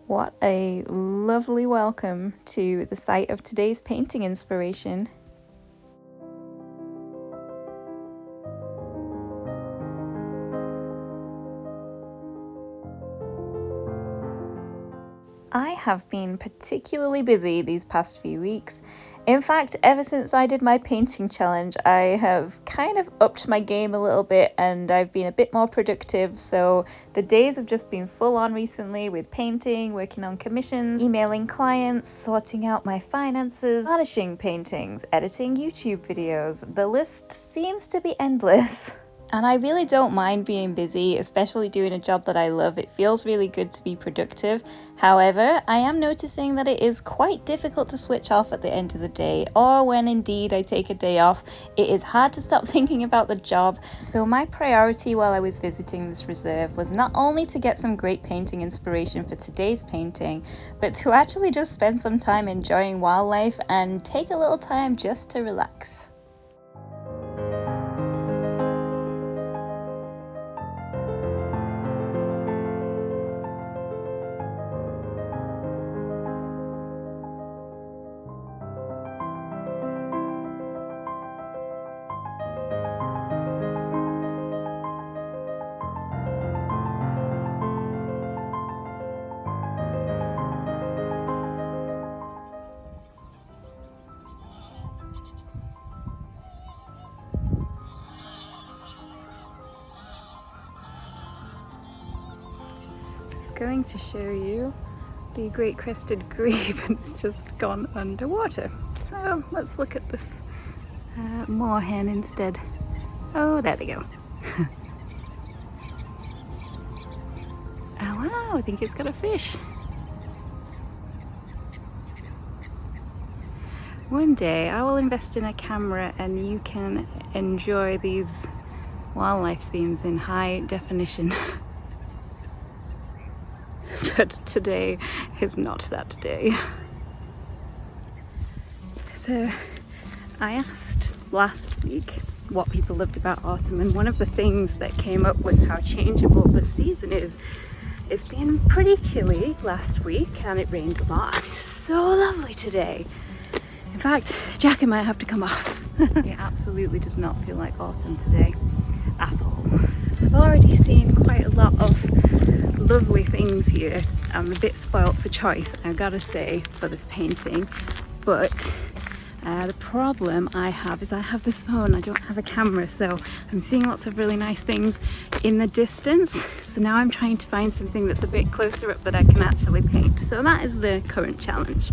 What a lovely welcome to the site of today's painting inspiration. I have been particularly busy these past few weeks. In fact, ever since I did my painting challenge, I have kind of upped my game a little bit and I've been a bit more productive. So the days have just been full on recently with painting, working on commissions, emailing clients, sorting out my finances, varnishing paintings, editing YouTube videos. The list seems to be endless. And I really don't mind being busy, especially doing a job that I love. It feels really good to be productive. However, I am noticing that it is quite difficult to switch off at the end of the day, or when indeed I take a day off, it is hard to stop thinking about the job. So my priority while I was visiting this reserve was not only to get some great painting inspiration for today's painting, but to actually just spend some time enjoying wildlife and take a little time just to relax. Going to show you the great crested grebe, and it's just gone underwater. So let's look at this moorhen instead. Oh, there they go. Oh wow, I think it's got a fish. One day I will invest in a camera and you can enjoy these wildlife scenes in high definition. But today is not that day. So I asked last week what people loved about autumn, and one of the things that came up was how changeable the season is. It's been pretty chilly last week and it rained a lot. It's so lovely today. In fact, jacket might have to come off. It absolutely does not feel like autumn today at all. I've already seen quite a lot of lovely things here. I'm a bit spoilt for choice, I've got to say, for this painting, but the problem I have is I have this phone, I don't have a camera, so I'm seeing lots of really nice things in the distance. So now I'm trying to find something that's a bit closer up that I can actually paint. So that is the current challenge.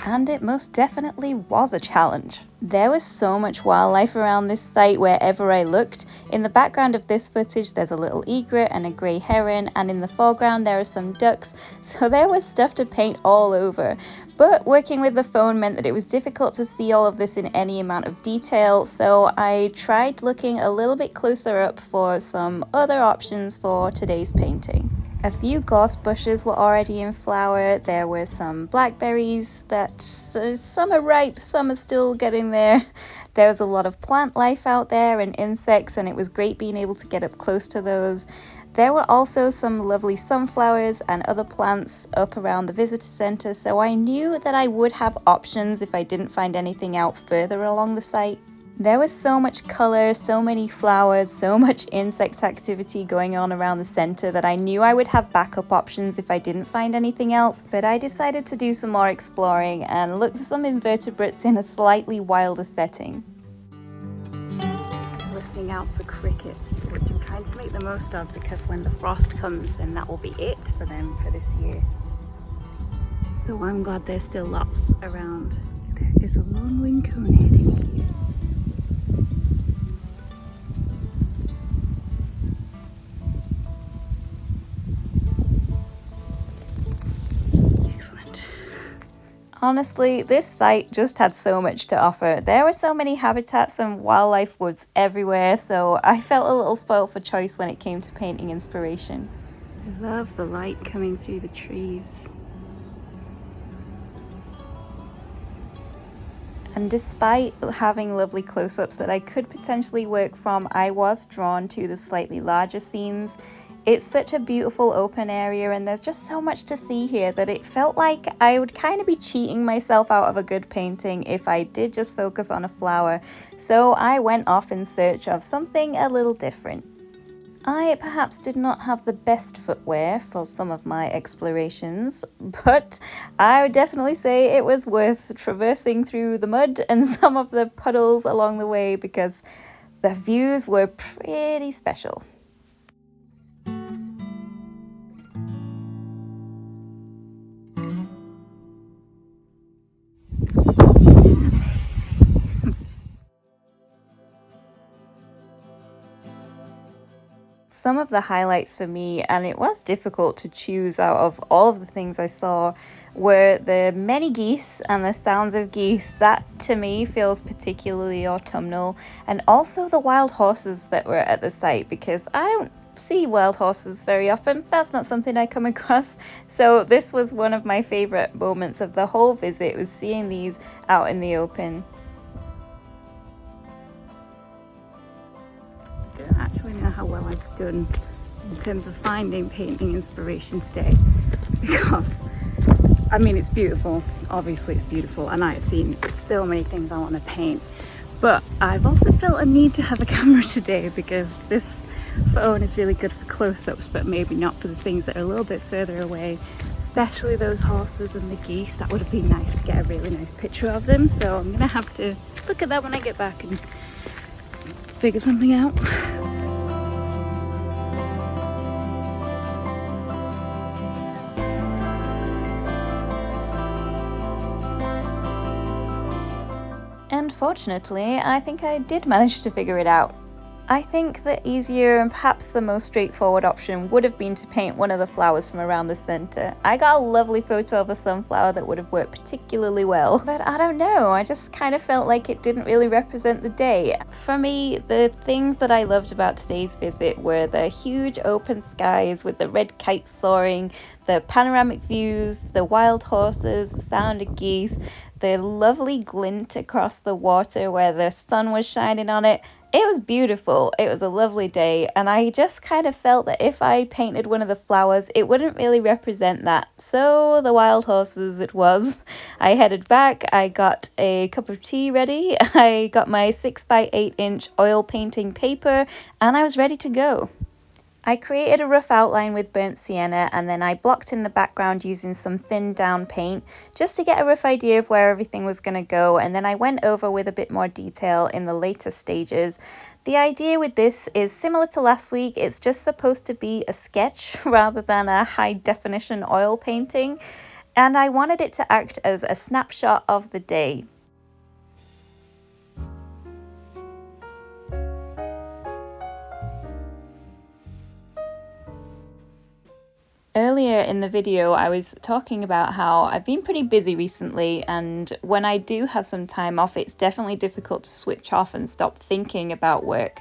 And it most definitely was a challenge. There was so much wildlife around this site wherever I looked. In the background of this footage there's a little egret and a grey heron, and in the foreground there are some ducks, so there was stuff to paint all over. But working with the phone meant that it was difficult to see all of this in any amount of detail, so I tried looking a little bit closer up for some other options for today's painting. A few gorse bushes were already in flower. There were some blackberries that some are ripe, some are still getting there. There was a lot of plant life out there and insects, and it was great being able to get up close to those. There were also some lovely sunflowers and other plants up around the visitor center, so I knew that I would have options if I didn't find anything out further along the site. There was so much color, so many flowers, so much insect activity going on around the center that I knew I would have backup options if I didn't find anything else, but I decided to do some more exploring and look for some invertebrates in a slightly wilder setting. Listening out for crickets, which I'm trying to make the most of because when the frost comes then that will be it for them for this year. So I'm glad there's still lots around. There is a lone-winged conehead in here. Honestly, this site just had so much to offer. There were so many habitats and wildlife woods everywhere, so I felt a little spoiled for choice when it came to painting inspiration. I love the light coming through the trees. And despite having lovely close-ups that I could potentially work from, I was drawn to the slightly larger scenes. It's such a beautiful open area and there's just so much to see here that it felt like I would kind of be cheating myself out of a good painting if I did just focus on a flower. So I went off in search of something a little different. I perhaps did not have the best footwear for some of my explorations, but I would definitely say it was worth traversing through the mud and some of the puddles along the way because the views were pretty special. Some of the highlights for me, and it was difficult to choose out of all of the things I saw, were the many geese and the sounds of geese. That to me feels particularly autumnal, and also the wild horses that were at the site because I don't see wild horses very often. That's not something I come across. So this was one of my favorite moments of the whole visit, was seeing these out in the open. I don't actually know how well I've done in terms of finding painting inspiration today, because I mean it's beautiful, obviously it's beautiful, and I have seen so many things I want to paint, but I've also felt a need to have a camera today because this phone is really good for close-ups but maybe not for the things that are a little bit further away, especially those horses and the geese. That would have been nice to get a really nice picture of them, so I'm gonna have to look at that when I get back and figure something out. And fortunately, I think I did manage to figure it out. I think the easier and perhaps the most straightforward option would have been to paint one of the flowers from around the center. I got a lovely photo of a sunflower that would have worked particularly well, but I don't know, I just kind of felt like it didn't really represent the day. For me, the things that I loved about today's visit were the huge open skies with the red kites soaring, the panoramic views, the wild horses, the sound of geese, the lovely glint across the water where the sun was shining on it. It was beautiful, it was a lovely day, and I just kind of felt that if I painted one of the flowers, it wouldn't really represent that. So the wild horses it was. I headed back, I got a cup of tea ready, I got my 6x8-inch oil painting paper, and I was ready to go. I created a rough outline with burnt sienna and then I blocked in the background using some thinned down paint just to get a rough idea of where everything was going to go, and then I went over with a bit more detail in the later stages. The idea with this is similar to last week, it's just supposed to be a sketch rather than a high definition oil painting, and I wanted it to act as a snapshot of the day. Earlier in the video, I was talking about how I've been pretty busy recently, and when I do have some time off, it's definitely difficult to switch off and stop thinking about work.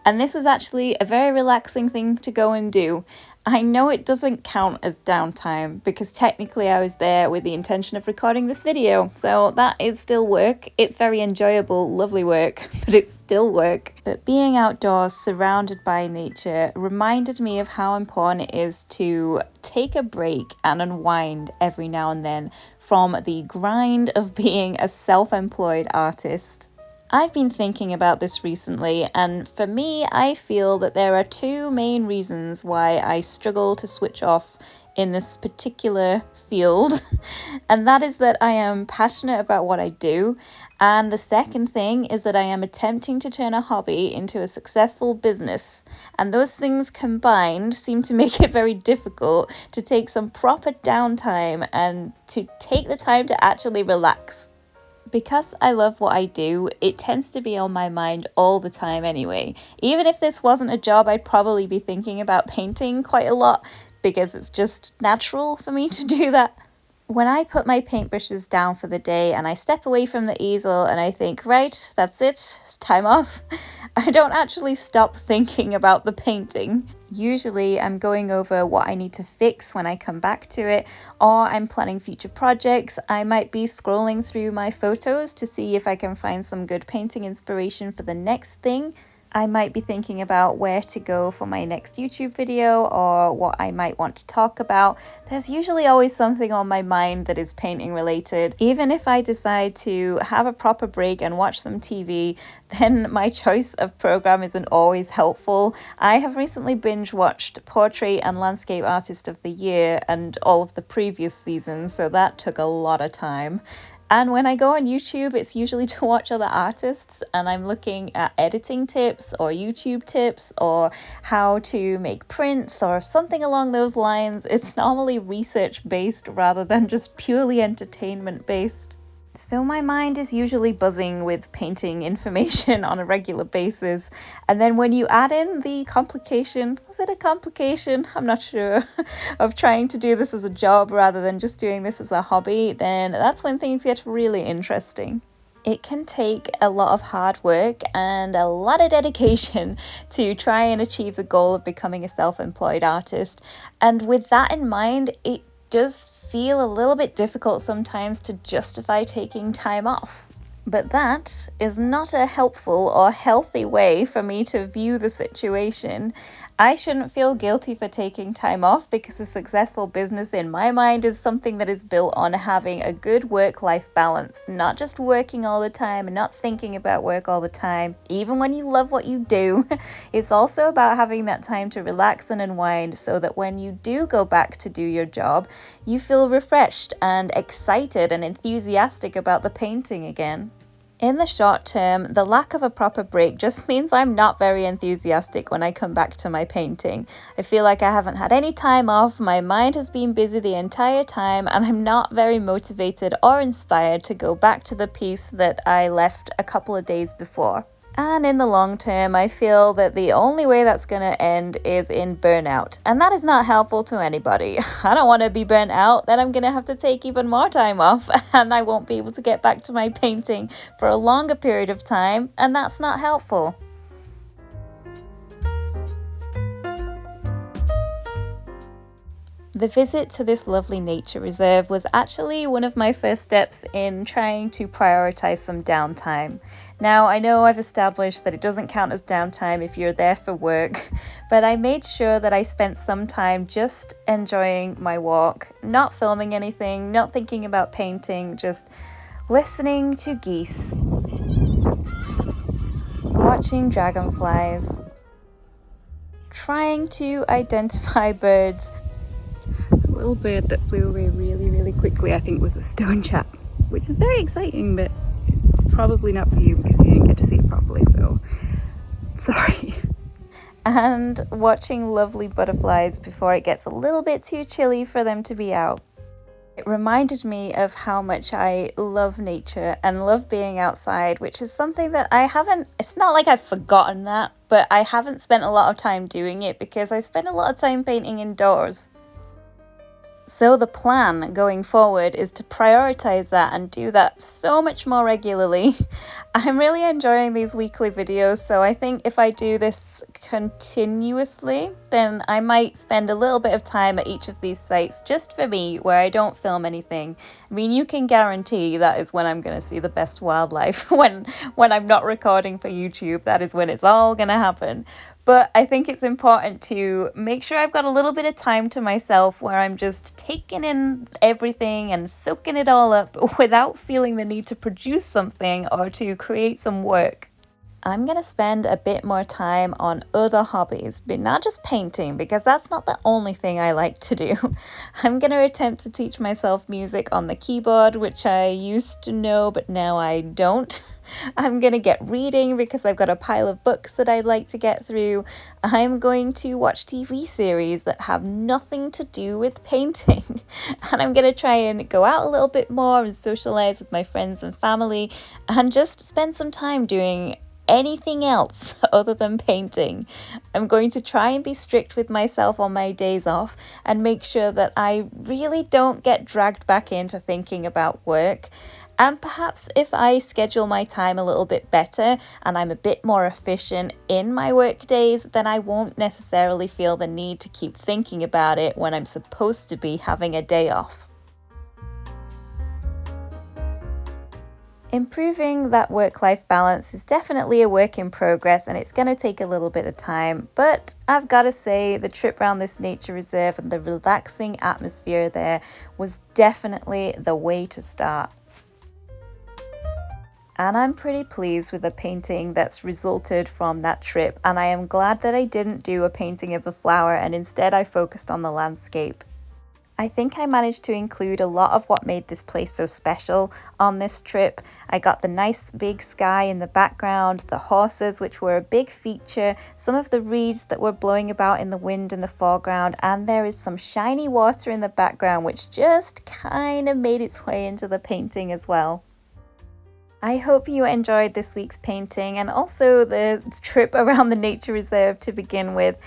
And this is actually a very relaxing thing to go and do. I know it doesn't count as downtime because technically I was there with the intention of recording this video, so that is still work. It's very enjoyable, lovely work, but it's still work. But being outdoors, surrounded by nature, reminded me of how important it is to take a break and unwind every now and then from the grind of being a self-employed artist. I've been thinking about this recently, and for me, I feel that there are two main reasons why I struggle to switch off in this particular field, and that is that I am passionate about what I do, and the second thing is that I am attempting to turn a hobby into a successful business, and those things combined seem to make it very difficult to take some proper downtime and to take the time to actually relax. Because I love what I do, it tends to be on my mind all the time anyway. Even if this wasn't a job, I'd probably be thinking about painting quite a lot because it's just natural for me to do that. When I put my paintbrushes down for the day and I step away from the easel and I think, right, that's it, it's time off, I don't actually stop thinking about the painting. Usually I'm going over what I need to fix when I come back to it, or I'm planning future projects. I might be scrolling through my photos to see if I can find some good painting inspiration for the next thing. I might be thinking about where to go for my next YouTube video or what I might want to talk about. There's usually always something on my mind that is painting related. Even if I decide to have a proper break and watch some TV, then my choice of program isn't always helpful. I have recently binge watched Portrait and Landscape Artist of the Year and all of the previous seasons, so that took a lot of time. And when I go on YouTube, it's usually to watch other artists, and I'm looking at editing tips or YouTube tips or how to make prints or something along those lines. It's normally research based rather than just purely entertainment based. So my mind is usually buzzing with painting information on a regular basis. And then when you add in the complication, was it a complication? I'm not sure, of trying to do this as a job rather than just doing this as a hobby, then that's when things get really interesting. It can take a lot of hard work and a lot of dedication to try and achieve the goal of becoming a self-employed artist. And with that in mind, it does feel a little bit difficult sometimes to justify taking time off. But that is not a helpful or healthy way for me to view the situation. I shouldn't feel guilty for taking time off because a successful business in my mind is something that is built on having a good work-life balance, not just working all the time and not thinking about work all the time, even when you love what you do. It's also about having that time to relax and unwind so that when you do go back to do your job, you feel refreshed and excited and enthusiastic about the painting again. In the short term, the lack of a proper break just means I'm not very enthusiastic when I come back to my painting. I feel like I haven't had any time off, my mind has been busy the entire time, and I'm not very motivated or inspired to go back to the piece that I left a couple of days before. And in the long term, I feel that the only way that's going to end is in burnout. And that is not helpful to anybody. I don't want to be burnt out, then I'm going to have to take even more time off and I won't be able to get back to my painting for a longer period of time, and that's not helpful. The visit to this lovely nature reserve was actually one of my first steps in trying to prioritize some downtime. Now, I know I've established that it doesn't count as downtime if you're there for work, but I made sure that I spent some time just enjoying my walk, not filming anything, not thinking about painting, just listening to geese, watching dragonflies, trying to identify birds. A little bird that flew away really quickly, I think, was a stone chap, which is very exciting, but probably not for you because you didn't get to see it properly, so sorry. And watching lovely butterflies before it gets a little bit too chilly for them to be out. It reminded me of how much I love nature and love being outside, which is something that it's not like I've forgotten that, but I haven't spent a lot of time doing it because I spend a lot of time painting indoors. So the plan going forward is to prioritize that and do that so much more regularly. I'm really enjoying these weekly videos, so I think if I do this continuously, then I might spend a little bit of time at each of these sites just for me, where I don't film anything. I mean, you can guarantee that is when I'm going to see the best wildlife. When I'm not recording for YouTube, that is when it's all going to happen. But I think it's important to make sure I've got a little bit of time to myself where I'm just taking in everything and soaking it all up without feeling the need to produce something or to create some work. I'm going to spend a bit more time on other hobbies, but not just painting, because that's not the only thing I like to do. I'm going to attempt to teach myself music on the keyboard, which I used to know, but now I don't. I'm going to get reading because I've got a pile of books that I'd like to get through. I'm going to watch TV series that have nothing to do with painting. And I'm going to try and go out a little bit more and socialize with my friends and family and just spend some time doing anything else other than painting. I'm going to try and be strict with myself on my days off and make sure that I really don't get dragged back into thinking about work. And perhaps if I schedule my time a little bit better and I'm a bit more efficient in my work days, then I won't necessarily feel the need to keep thinking about it when I'm supposed to be having a day off. Improving that work-life balance is definitely a work in progress and it's going to take a little bit of time, but I've got to say the trip around this nature reserve and the relaxing atmosphere there was definitely the way to start. And I'm pretty pleased with the painting that's resulted from that trip, and I am glad that I didn't do a painting of the flower and instead I focused on the landscape. I think I managed to include a lot of what made this place so special on this trip. I got the nice big sky in the background, the horses which were a big feature, some of the reeds that were blowing about in the wind in the foreground, and there is some shiny water in the background which just kind of made its way into the painting as well. I hope you enjoyed this week's painting and also the trip around the nature reserve to begin with.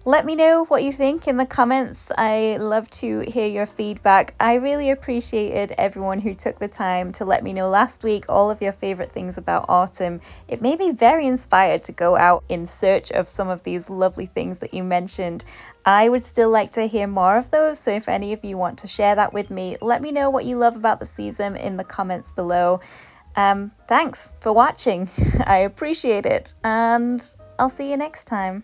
Let me know what you think in the comments. I love to hear your feedback. I really appreciated everyone who took the time to let me know last week all of your favorite things about autumn. It made me very inspired to go out in search of some of these lovely things that you mentioned. I would still like to hear more of those, so if any of you want to share that with me, let me know what you love about the season in the comments below. Thanks for watching. I appreciate it, and I'll see you next time.